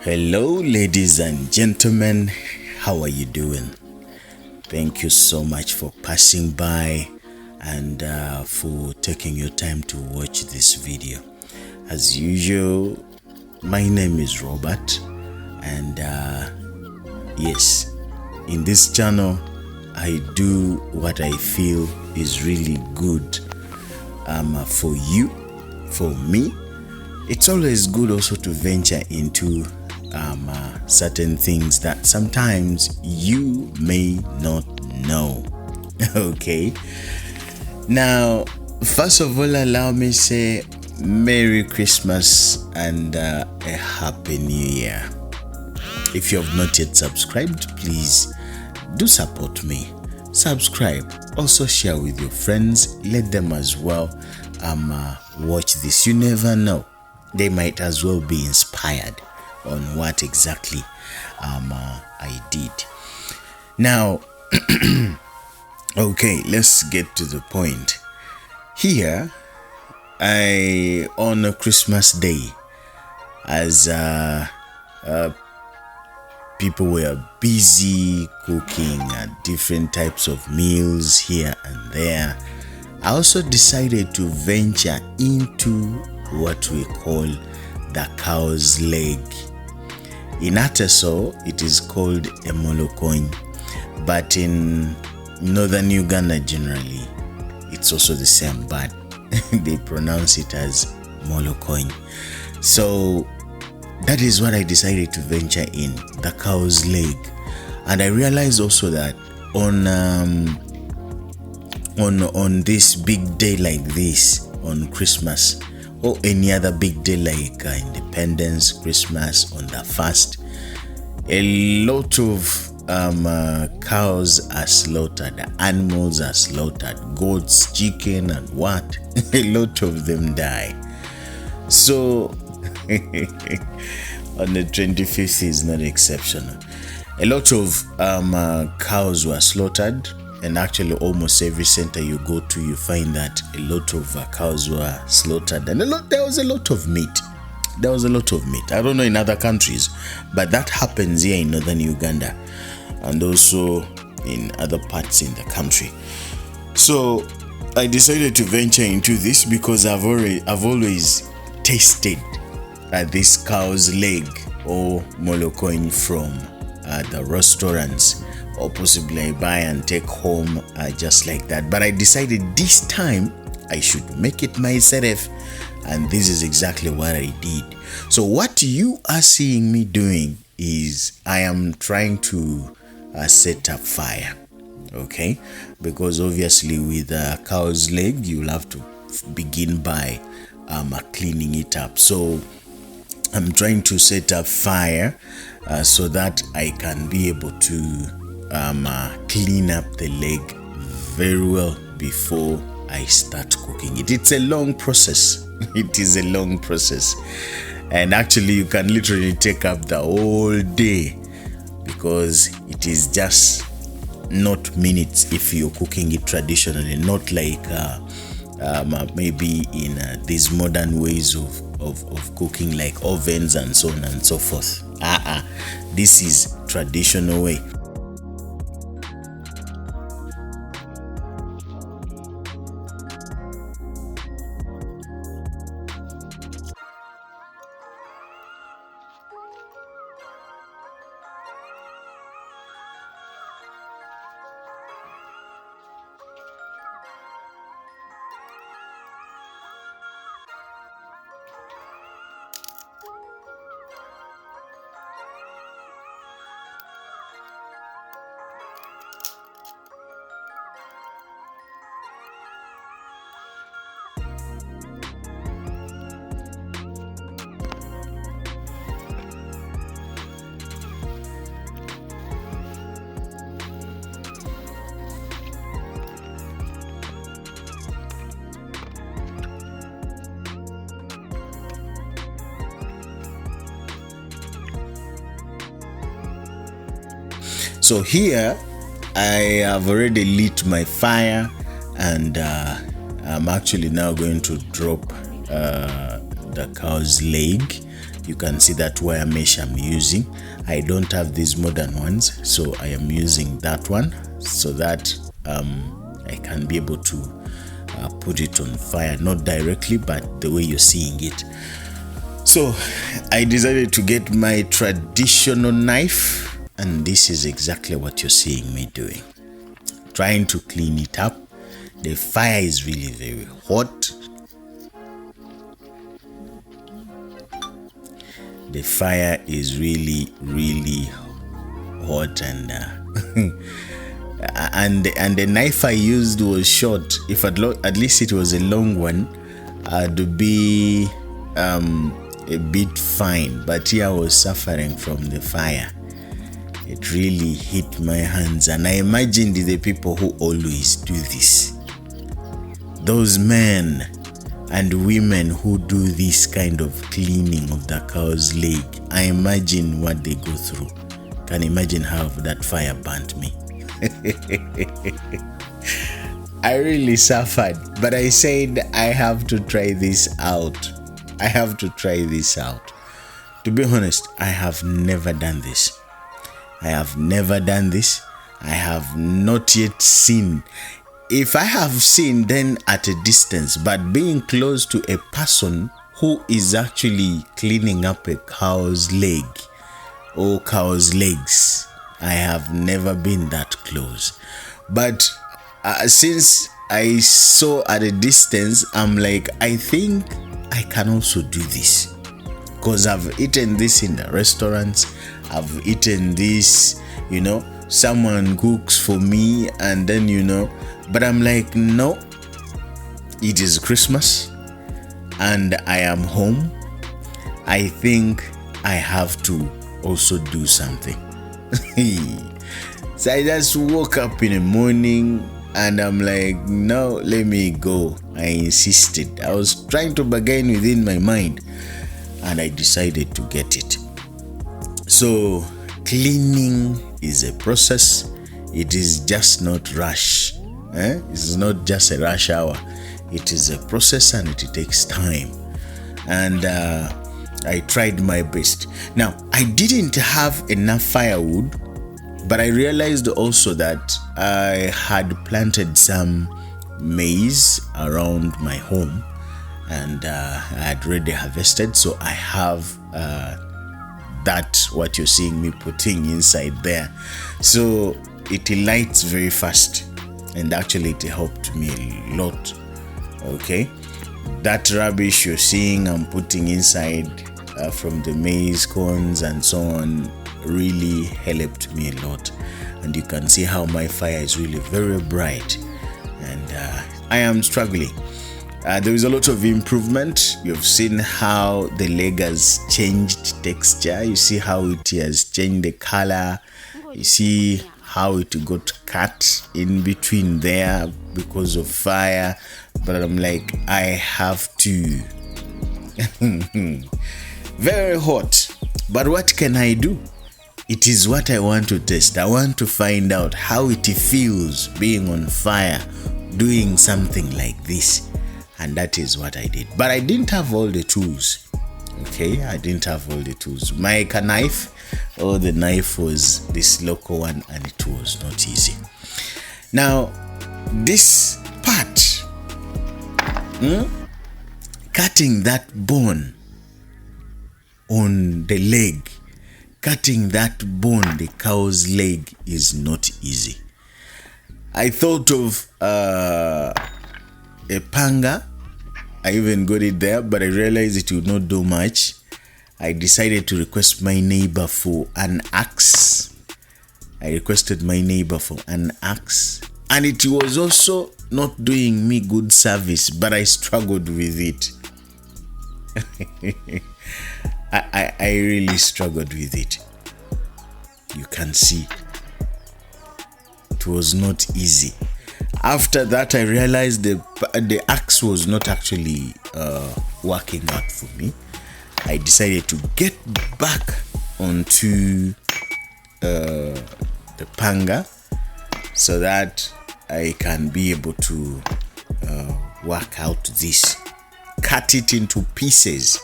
Hello, ladies and gentlemen. How are you doing? Thank you so much for passing by and for taking your time to watch this video. As usual, my name is Robert, and yes, in this channel, I do what I feel is really good for you, for me. It's always good also to venture into certain things that sometimes you may not know. Okay, now first of all, allow me to say Merry Christmas and a Happy New Year. If you have not yet subscribed, please do support me. Subscribe, also share with your friends, let them as well watch this. You never know, they might as well be inspired on what exactly I did. Now okay, let's get to the point. Here on a Christmas day, as people were busy cooking different types of meals here and there, I also decided to venture into what we call the cow's leg. In Ateso, it is called a Molokony, but in northern Uganda generally, it's also the same, but they pronounce it as Molokony. So that is what I decided to venture in, the cow's leg. And I realized also that on this big day like this, on Christmas, or any other big day like Independence, Christmas, on the fast, a lot of cows are slaughtered, animals are slaughtered, goats, chicken, and what? A lot of them die. So on the 25th is not exceptional. A lot of cows were slaughtered, and actually almost every center you go to, you find that a lot of cows were slaughtered, and there was a lot of meat. There was a lot of meat. I don't know in other countries, but that happens here in northern Uganda and also in other parts in the country. So I decided to venture into this because I've always tasted this cow's leg or Molokony from the restaurants, or possibly I buy and take home just like that. But I decided this time I should make it myself, and this is exactly what I did. So what you are seeing me doing is I am trying to set up fire, okay? Because obviously with a cow's leg, you'll have to begin by cleaning it up. So I'm trying to set up fire so that I can be able to clean up the leg very well before I start cooking it. It's a long process. It is a long process, and actually you can literally take up the whole day, because it is just not minutes if you're cooking it traditionally, not like maybe in these modern ways of cooking like ovens and so on and so forth. This is traditional way. So here I have already lit my fire, and I'm actually now going to drop the cow's leg You can see that wire mesh I'm using. I don't have these modern ones, so I am using that one so that I can be able to put it on fire, not directly, but the way you're seeing it. So I decided to get my traditional knife, and this is exactly what you're seeing me doing. Trying to clean it up. The fire is really very hot. The fire is really, really hot, and and the knife I used was short. If at least it was a long one, I'd be a bit fine. But here I was suffering from the fire. It really hit my hands, and I imagined the people who always do this. Those men and women who do this kind of cleaning of the cow's leg, I imagine what they go through. Can imagine how that fire burnt me. I really suffered, but I said I have to try this out. I have to try this out. To be honest, I have never done this. I have never done this. I have not yet seen. If I have seen, then at a distance, but being close to a person who is actually cleaning up a cow's leg or cow's legs, I have never been that close. But since I saw at a distance, I'm like, I think I can also do this, because I've eaten this in the restaurants. I've eaten this, someone cooks for me, and then, but I'm like, no, it is Christmas and I am home. I think I have to also do something. So I just woke up in the morning and I'm like, no, let me go. I insisted. I was trying to bargain within my mind, and I decided to get it. So cleaning is a process. It is just not rush. It's not just a rush hour. It is a process, and it takes time. And I tried my best. Now, I didn't have enough firewood, but I realized also that I had planted some maize around my home, and I had already harvested, so I have that what you're seeing me putting inside there. So it lights very fast, and actually it helped me a lot. Okay, that rubbish you're seeing I'm putting inside from the maize corns and so on really helped me a lot, and you can see how my fire is really very bright, and I am struggling. There is a lot of improvement. You've seen how the leg has changed texture. You see how it has changed the color. You see how it got cut in between there because of fire. But I'm like, I have to. Very hot. But what can I do? It is what I want to test. I want to find out how it feels being on fire, doing something like this. And that is what I did. But I didn't have all the tools. Okay, I didn't have all the tools. My knife, the knife was this local one, and it was not easy. Now, this part, cutting that bone on the leg, cutting that bone, the cow's leg, is not easy. I thought of a panga. I even got it there, but I realized it would not do much. I decided to request my neighbor for an axe. I requested my neighbor for an axe, and it was also not doing me good service, but I struggled with it. I really struggled with it. You can see it was not easy. After that, I realized the axe was not actually working out for me. I decided to get back onto the panga so that I can be able to work out this, cut it into pieces.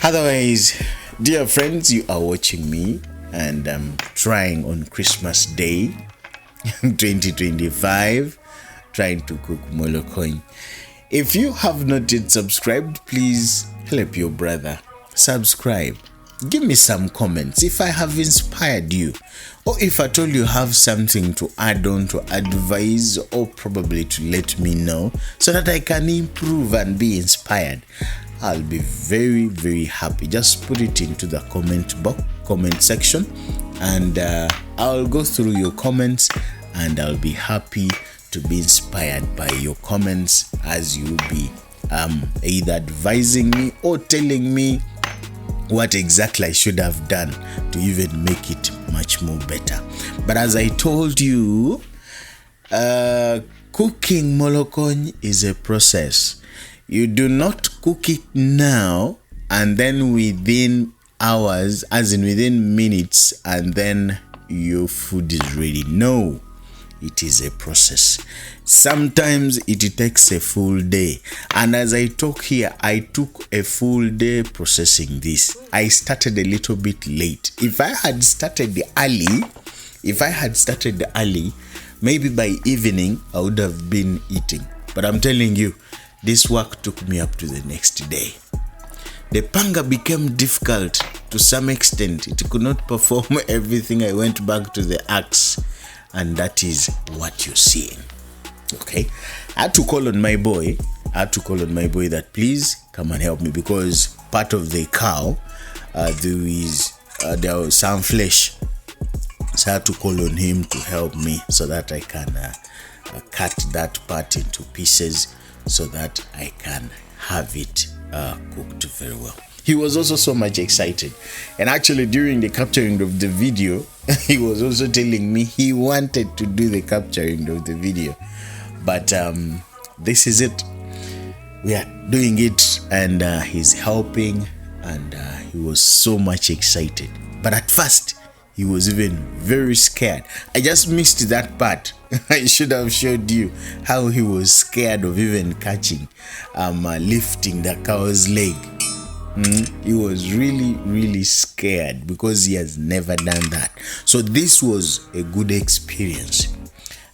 Otherwise, dear friends, you are watching me and I'm trying on Christmas Day 2025, trying to cook Molokony. If you have not yet subscribed, please help your brother. Subscribe. Give me some comments if I have inspired you, or if at all you have something to add on, to advise, or probably to let me know so that I can improve and be inspired. I'll be very, very happy. Just put it into the comment section, and I'll go through your comments, and I'll be happy to be inspired by your comments as you be either advising me or telling me what exactly I should have done to even make it much more better. But as I told you, cooking Molokony is a process. You do not cook it now and then within hours, as in within minutes, and then your food is ready. No, it is a process. Sometimes it takes a full day, and as I talk here, I took a full day processing this. I started a little bit late. If I had started early, maybe by evening I would have been eating. But I'm telling you, this work took me up to the next day. The panga became difficult to some extent. It could not perform everything. I went back to the axe, and that is what you're seeing. Okay, I had to call on my boy. That please come and help me, because part of the cow, there was some flesh. So I had to call on him to help me so that I can cut that part into pieces so that I can have it cooked very well. He was also so much excited, and actually during the capturing of the video, he was also telling me he wanted to do the capturing of the video. But this is it. We are doing it, and he's helping, and he was so much excited. But at first, he was even very scared. I just missed that part. I should have showed you how he was scared of even catching, lifting the cow's leg. He was really, really scared because he has never done that. So this was a good experience.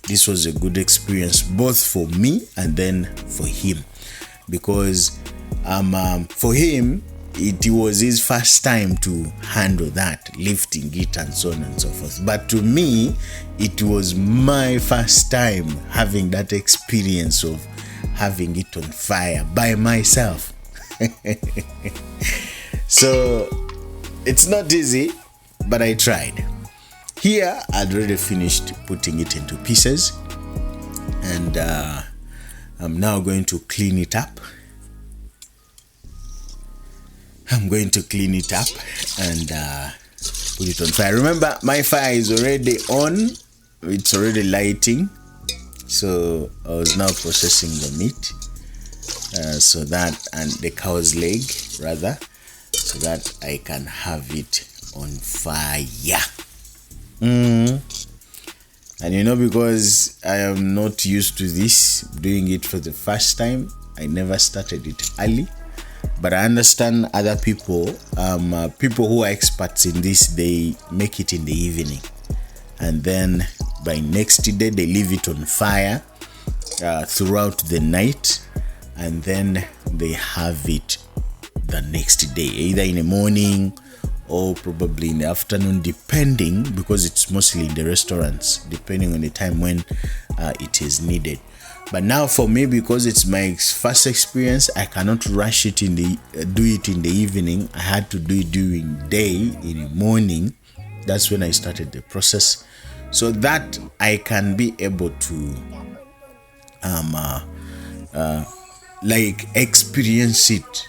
This was a good experience both for me and then for him, because for him it was his first time to handle that, lifting it and so on and so forth. But to me, it was my first time having that experience of having it on fire by myself. So it's not easy, but I tried. Here, I'd already finished putting it into pieces, and I'm now going to clean it up. I'm going to clean it up and put it on fire. Remember, my fire is already on. It's already lighting. So I was now processing the meat, so that, and the cow's leg rather, so that I can have it on fire. And you know, because I am not used to this, doing it for the first time, I never started it early. But I understand other people, people who are experts in this, they make it in the evening, and then by next day they leave it on fire throughout the night, and then they have it the next day, either in the morning or probably in the afternoon, depending, because it's mostly in the restaurants, depending on the time when it is needed. But now for me, because it's my first experience, I cannot rush it do it in the evening. I had to do it during day, in the morning. That's when I started the process, so that I can be able to like experience it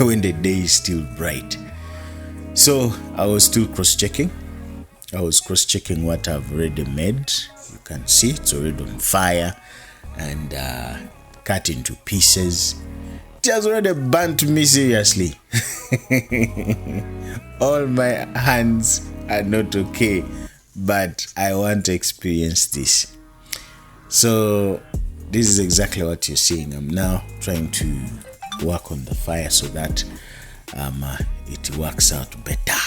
when the day is still bright. So I was still cross-checking. I was cross-checking what I've already made. You can see it's already on fire and cut into pieces. It has already burnt me seriously. All my hands are not okay, but I want to experience this. So this is exactly what you're seeing. I'm now trying to work on the fire so that it works out better.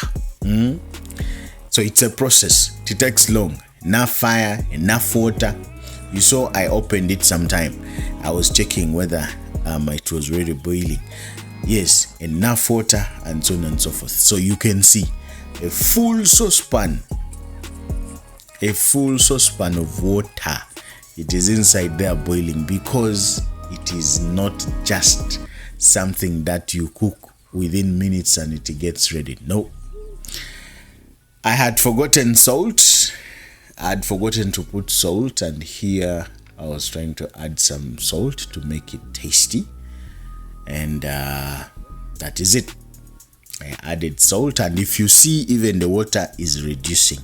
So it's a process. It takes long. Enough fire, enough water. You saw I opened it sometime. I was checking whether it was really boiling. Yes, enough water and so on and so forth. So you can see a full saucepan of water. It is inside there boiling, because it is not just something that you cook within minutes and it gets ready. No. I had forgotten salt. I had forgotten to put salt, and here I was trying to add some salt to make it tasty. And that is it. I added salt, and if you see, even the water is reducing.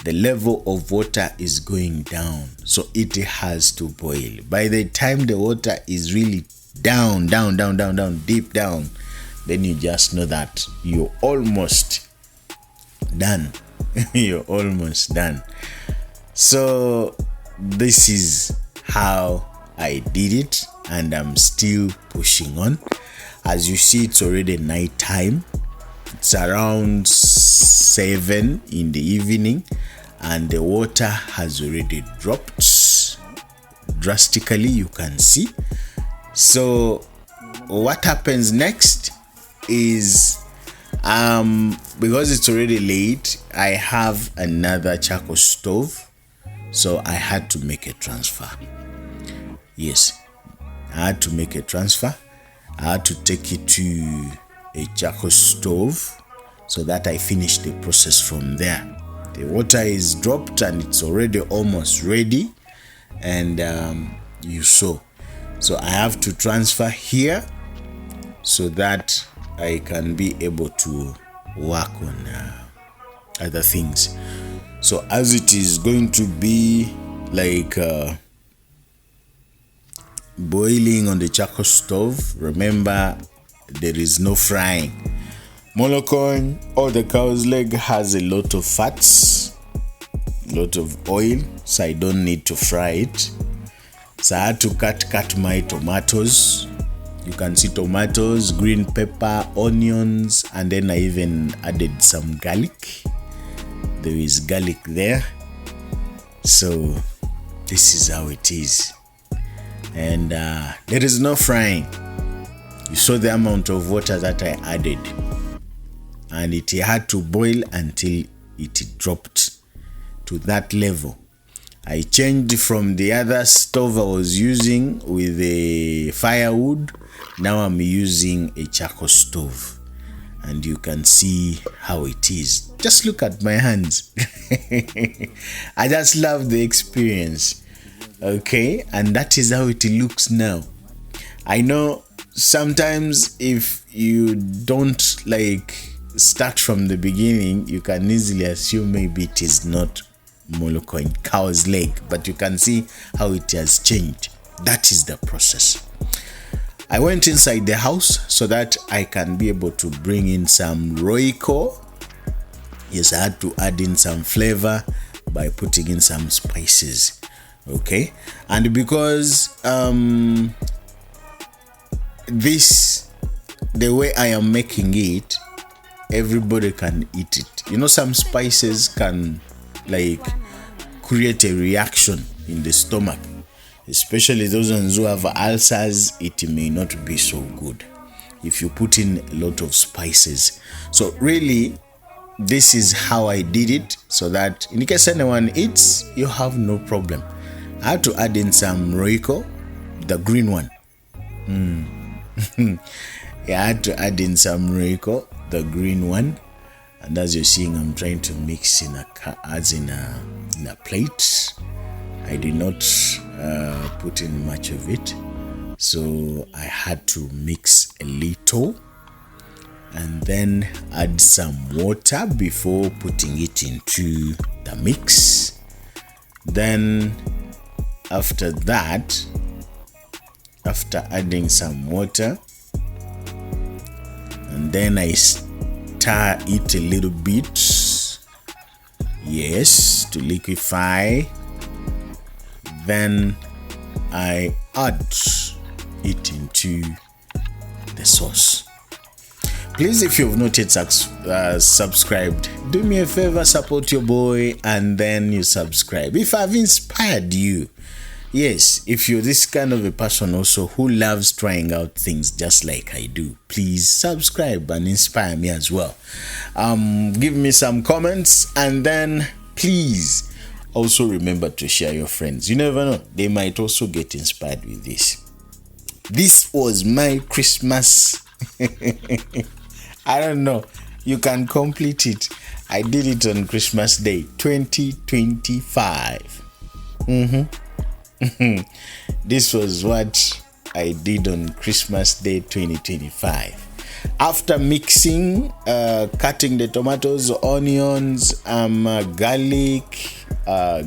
The level of water is going down, so it has to boil. By the time the water is really down, deep down, then you just know that you're almost done. You're almost done. So this is how I did it, and I'm still pushing on. As you see, it's already night time. It's around 7 in the evening, and the water has already dropped drastically, you can see. So what happens next is, because it's already late, I have another charcoal stove, so I had to make a transfer. Yes, I had to make a transfer. I had to take it to a charcoal stove so that I finish the process from there. The water is dropped and it's already almost ready, and you saw. So I have to transfer here so that I can be able to work on other things. So as it is going to be like boiling on the charcoal stove, remember there is no frying. Molokony or the cow's leg has a lot of fats, a lot of oil, so I don't need to fry it. So I had to cut my tomatoes. You can see tomatoes, green pepper, onions, and then I even added some garlic. There is garlic there. So this is how it is. And there is no frying. You saw the amount of water that I added, and it had to boil until it dropped to that level. I changed from the other stove I was using with the firewood. Now I'm using a charcoal stove, and you can see how it is. Just look at my hands. I just love the experience. Okay, and that is how it looks now. I know sometimes if you don't start from the beginning, you can easily assume maybe it is not Molokony cow's leg, but you can see how it has changed. That is the process. I went inside the house so that I can be able to bring in some Royco. Yes, I had to add in some flavor by putting in some spices. Okay, and because the way I am making it, everybody can eat it. You know, some spices can create a reaction in the stomach, especially those ones who have ulcers. It may not be so good if you put in a lot of spices. So really, this is how I did it, so that in case anyone eats, you have no problem. I had to add in some Royco, the green one. Yeah, I had to add in some Royco, the green one. And as you're seeing, I'm trying to mix in a plate. I did not put in much of it, so I had to mix a little and then add some water before putting it into the mix. Then after that, after adding some water, and then I stir it a little bit, yes, to liquefy. Then I add it into the sauce. Please, if you've not yet subscribed, do me a favor, support your boy, and then you subscribe. If I've inspired you, yes, if you're this kind of a person also who loves trying out things just like I do, please subscribe and inspire me as well. Give me some comments, and then please also remember to share your friends. You never know, they might also get inspired with this. This was my Christmas. I don't know, you can complete it. I did it on Christmas Day 2025. This was what I did on Christmas Day 2025. After mixing, cutting the tomatoes, onions, garlic,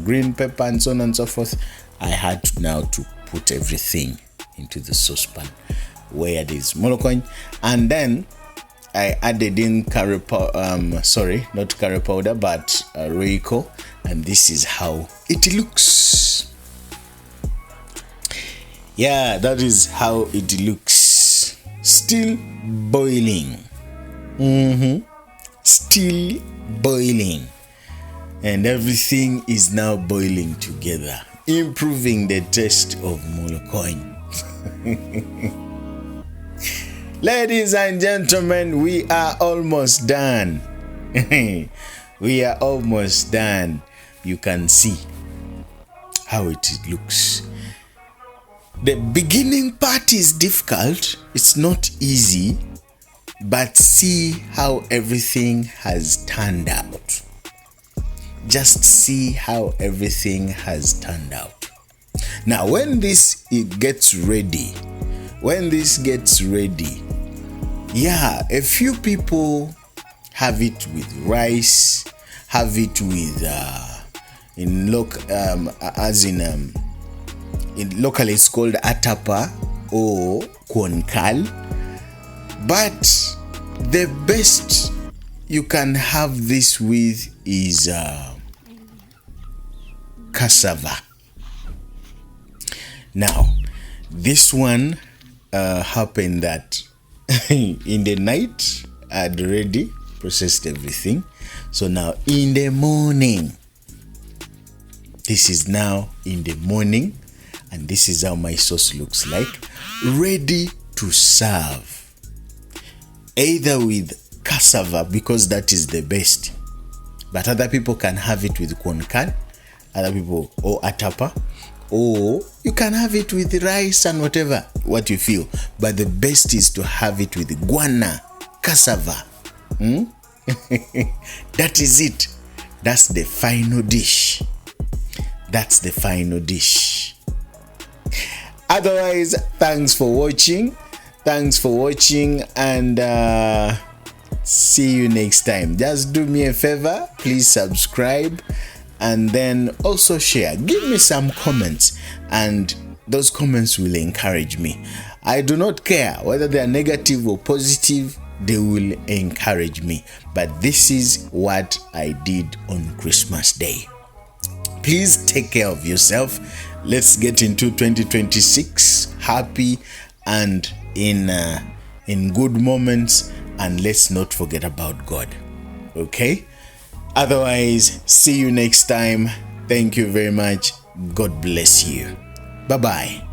green pepper, and so on and so forth, I had now to put everything into the saucepan where there's Molokony, and then I added in curry powder, not curry powder, but Royco, and this is how it looks. Yeah, that is how it looks. Still boiling. Still boiling. And everything is now boiling together, improving the taste of Molokony. Ladies and gentlemen, we are almost done. We are almost done. You can see how it looks. The beginning part is difficult. It's not easy, but see how everything has turned out. Just see how everything has turned out. Now, when this gets ready, yeah, a few people have it with rice, have it with locally it's called atapa or konkal, but the best you can have this with is cassava. Now, this one happened that in the night I had already processed everything. So now in the morning, this is now in the morning, and this is how my sauce looks like, ready to serve. Either with cassava, because that is the best, but other people can have it with konkal, other people, or atapa, or you can have it with rice and whatever what you feel, but the best is to have it with guana, cassava. That is it. That's the final dish. That's the final dish. Otherwise, thanks for watching, and see you next time. Just do me a favor, please subscribe, and then also share. Give me some comments, and those comments will encourage me. I do not care whether they are negative or positive, they will encourage me. But this is what I did on Christmas Day. Please take care of yourself. Let's get into 2026 happy and in good moments, and let's not forget about God. Okay? Otherwise, see you next time. Thank you very much. God bless you. Bye-bye.